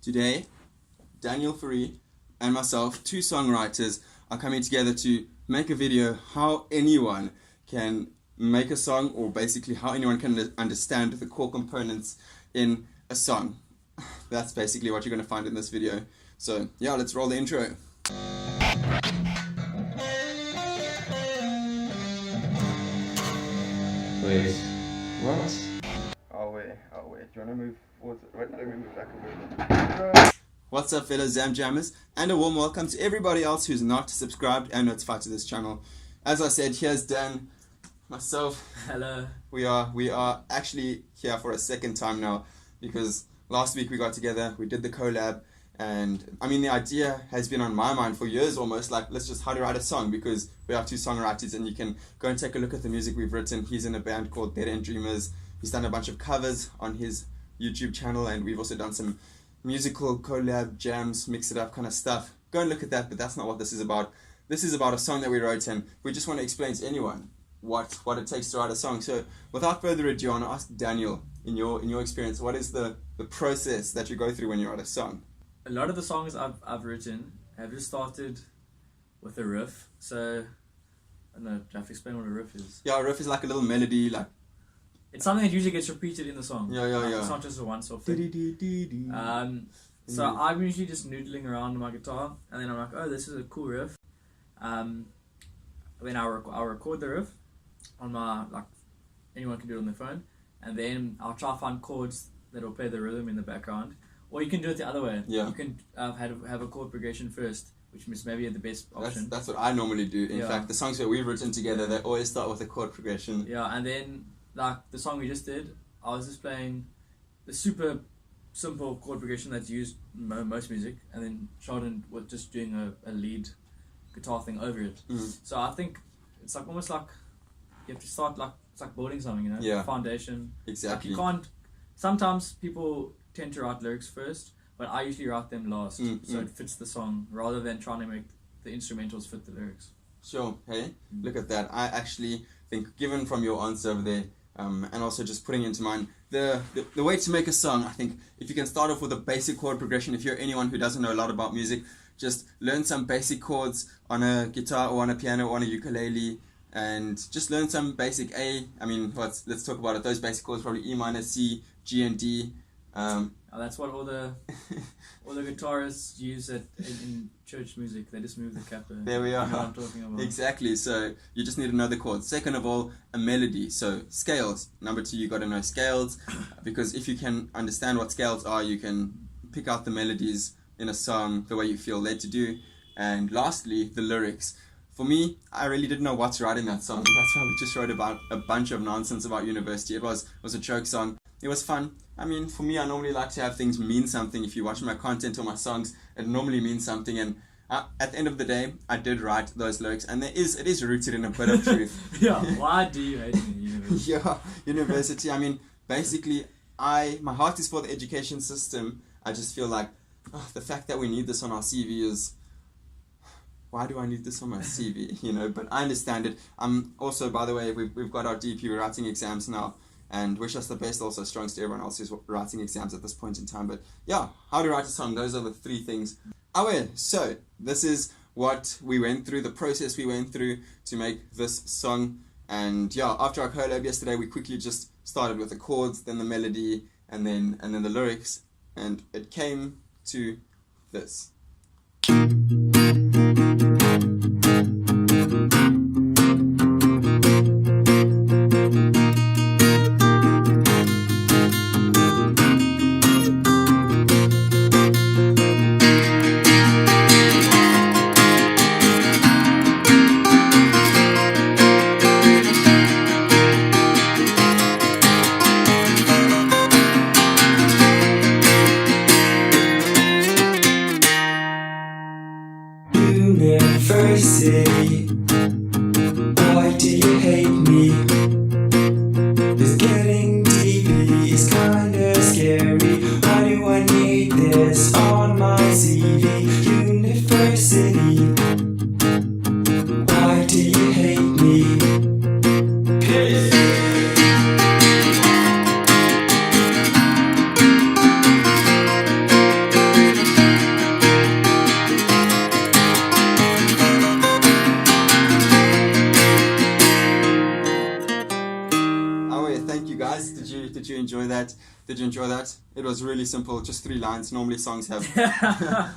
Today, Daniel Fourie and myself, two songwriters, are coming together to make a video how anyone can make a song, or basically how anyone can understand the core components in a song. That's basically what you're going to find in this video. So yeah, let's roll the intro. Wait, what? I'll wait. Do you want to move forward? Wait, let me move back a bit. What's up, fellow Zam Jammers, and a warm welcome to everybody else who's not subscribed and notified to this channel. As I said, here's Dan, myself. Hello. We are actually here for a second time now, because last week we got together, we did the collab, and I mean the idea has been on my mind for years almost, like let's just how to write a song, because we have two songwriters and you can go and take a look at the music we've written. He's in a band called Dead End Dreamers. He's done a bunch of covers on his YouTube channel, and we've also done some musical collab jams, mix it up kind of stuff. Go and look at that, but that's not what this is about. This is about a song that we wrote, and we just want to explain to anyone what it takes to write a song. So without further ado, I want to ask Daniel, in your experience, what is the process that you go through when you write a song? A lot of the songs I've written have just started with a riff. So I don't know, do I have to explain what a riff is? Yeah, a riff is like a little melody, like it's something that usually gets repeated in the song. Yeah. It's not just a once-off thing. So I'm usually just noodling around on my guitar, and then I'm like, oh, this is a cool riff. Then I'll record the riff on my, like, anyone can do it on their phone, and then I'll try to find chords that will play the rhythm in the background. Or you can do it the other way. Yeah. You can have a chord progression first, which is maybe the best option. That's what I normally do. In fact, the songs that we've written together, they always start with a chord progression. Yeah, and then like the song we just did, I was just playing the super simple chord progression that's used in most music, and then Sheldon was just doing a lead guitar thing over it. So I think it's like almost like you have to start like it's like building something, you know? Yeah. Foundation. Exactly. Like you can't. Sometimes people tend to write lyrics first, but I usually write them last, so it fits the song rather than trying to make the instrumentals fit the lyrics. Sure. Hey, look at that. I actually think, given from your answer over there, and also just putting into mind the way to make a song, I think if you can start off with a basic chord progression, if you're anyone who doesn't know a lot about music, just learn some basic chords on a guitar or on a piano or on a ukulele, and just learn some basic let's talk about it. Those basic chords, probably E minor, C, G and D. That's what all the guitarists use in church music. They just move the capo. There we are. You know what I'm talking about. Exactly. So you just need to know the chords. Second of all, a melody. So scales. Number two, you got to know scales, because if you can understand what scales are, you can pick out the melodies in a song the way you feel led to do. And lastly, the lyrics. For me, I really didn't know what to write in that song. That's why we just wrote about a bunch of nonsense about university. It was a joke song. It was fun. I mean, for me, I normally like to have things mean something. If you watch my content or my songs, it normally means something. And at the end of the day, I did write those lyrics, and it is rooted in a bit of truth. Yeah. Why do you hate university? Yeah, university. I mean, basically, my heart is for the education system. I just feel like the fact that we need this on our CV is. Why do I need this on my CV? But I understand it. Also, by the way, we've got our DP writing exams now, and wish us the best. Also, strongs to everyone else who's writing exams at this point in time. But yeah, how to write a song. Those are the three things. So this is what we went through, the process we went through to make this song. And yeah, after our collab yesterday, we quickly just started with the chords, then the melody, and then the lyrics, and it came to this. University, why do you hate me? This getting deep is kinda scary. Why do I need this on my CV? University, why do you hate me? that? Did you enjoy that? It was really simple, just 3 lines. Normally songs have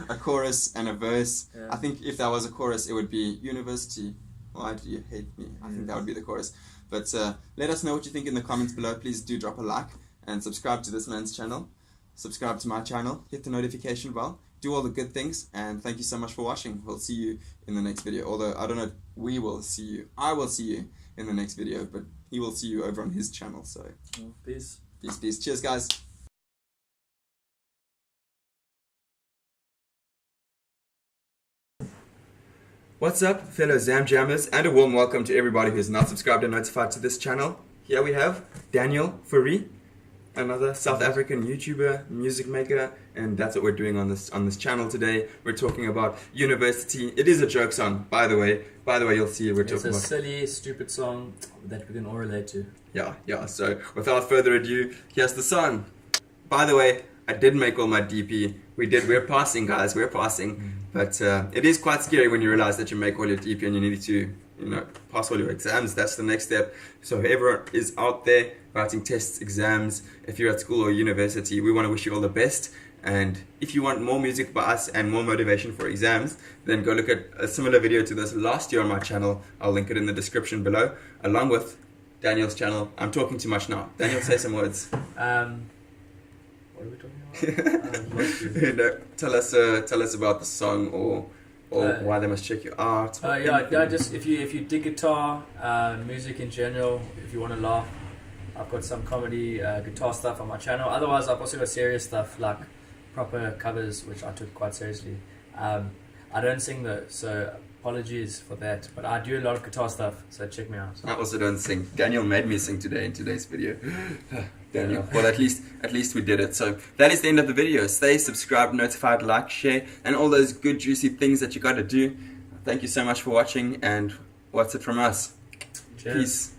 a chorus and a verse. Yeah. I think if that was a chorus, it would be University, why do you hate me? I think that would be the chorus. But let us know what you think in the comments below. Please do drop a like and subscribe to this man's channel. Subscribe to my channel. Hit the notification bell. Do all the good things. And thank you so much for watching. We'll see you in the next video. Although, I don't know, we will see you. I will see you in the next video. But he will see you over on his channel. So, Well, peace. peace, peace. Cheers, guys. What's up, fellow Zam Jammers, and a warm welcome to everybody who's not subscribed and notified to this channel. Here we have Daniel Fourie, another South African YouTuber, music maker, and that's what we're doing on this channel today. We're talking about University. It is a joke song, by the way. You'll see we're talking about. It's a silly, stupid song that we can all relate to. Yeah. So without further ado, here's the song. By the way, I did make all my DP. We're passing, guys. We're passing. But it is quite scary when you realize that you make all your DP and you need to, pass all your exams. That's the next step. So whoever is out there writing tests, exams, if you're at school or university, we want to wish you all the best. And if you want more music by us and more motivation for exams, then go look at a similar video to this last year on my channel. I'll link it in the description below, along with Daniel's channel. I'm talking too much now. Daniel, say some words. What are we talking about? Tell us about the song or why they must check you out. Just if you dig guitar, music in general, if you want to laugh, I've got some comedy guitar stuff on my channel. Otherwise, I've also got serious stuff like proper covers, which I took quite seriously. I don't sing though, so apologies for that. But I do a lot of guitar stuff, so check me out. I also don't sing. Daniel made me sing today in today's video. Daniel. Well, at least we did it. So that is the end of the video. Stay subscribed, notified, like, share, and all those good juicy things that you got to do. Thank you so much for watching, and what's it from us? Cheers. Peace.